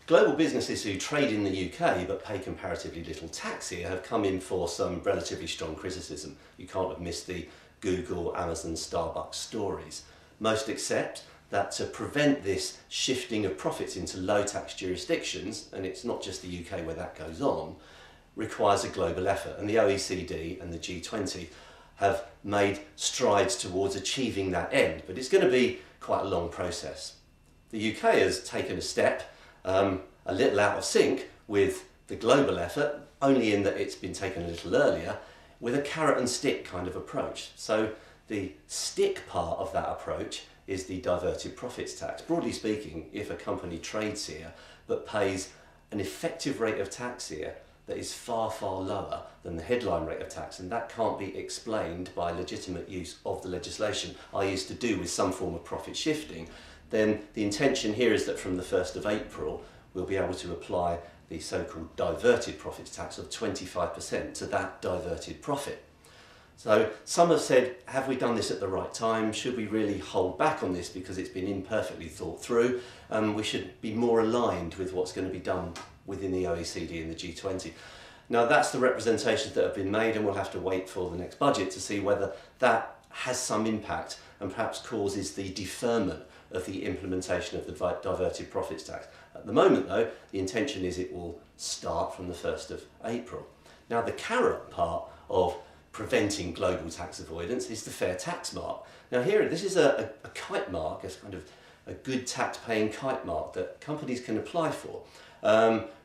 Global businesses who trade in the UK but pay comparatively little tax here have come in for some relatively strong criticism. You can't have missed the Google, Amazon, Starbucks stories. Most accept that to prevent this shifting of profits into low tax jurisdictions, and it's not just the UK where that goes on, requires a global effort, and the OECD and the G20 have made strides towards achieving that end, but it's going to be quite a long process. The UK has taken a step a little out of sync with the global effort, only in that it's been taken a little earlier, with a carrot and stick kind of approach. So the stick part of that approach is the diverted profits tax. Broadly speaking, if a company trades here but pays an effective rate of tax here that is far, far lower than the headline rate of tax, and that can't be explained by legitimate use of the legislation, i.e. to do with some form of profit shifting, then the intention here is that from the 1st of April we'll be able to apply the so-called diverted profits tax of 25% to that diverted profit. So some have said, have we done this at the right time? Should we really hold back on this because it's been imperfectly thought through? We should be more aligned with what's going to be done within the OECD and the G20. Now that's the representations that have been made, and we'll have to wait for the next budget to see whether that has some impact and perhaps causes the deferment of the implementation of the diverted profits tax. At the moment though, the intention is it will start from the 1st of April. Now the carrot part of preventing global tax avoidance is the fair tax mark. Now here, this is a kite mark, a kind of a good tax paying kite mark that companies can apply for,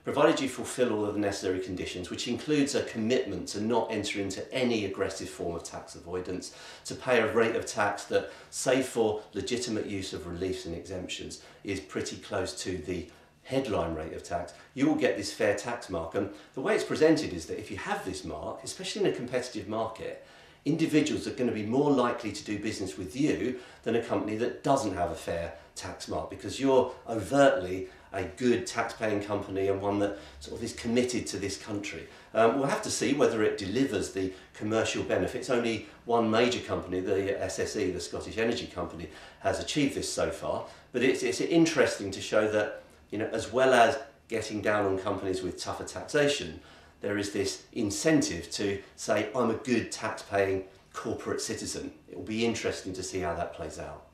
provided you fulfill all of the necessary conditions, which includes a commitment to not enter into any aggressive form of tax avoidance, to pay a rate of tax that, save for legitimate use of reliefs and exemptions, is pretty close to the headline rate of tax. You will get this fair tax mark, and the way it's presented is that if you have this mark, especially in a competitive market, individuals are going to be more likely to do business with you than a company that doesn't have a fair tax mark, because you're overtly a good tax-paying company and one that sort of is committed to this country. We'll have to see whether it delivers the commercial benefits. Only one major company, the SSE, the Scottish Energy Company, has achieved this so far, but it's interesting to show that, you know, as well as getting down on companies with tougher taxation, there is this incentive to say, I'm a good tax-paying corporate citizen. It will be interesting to see how that plays out.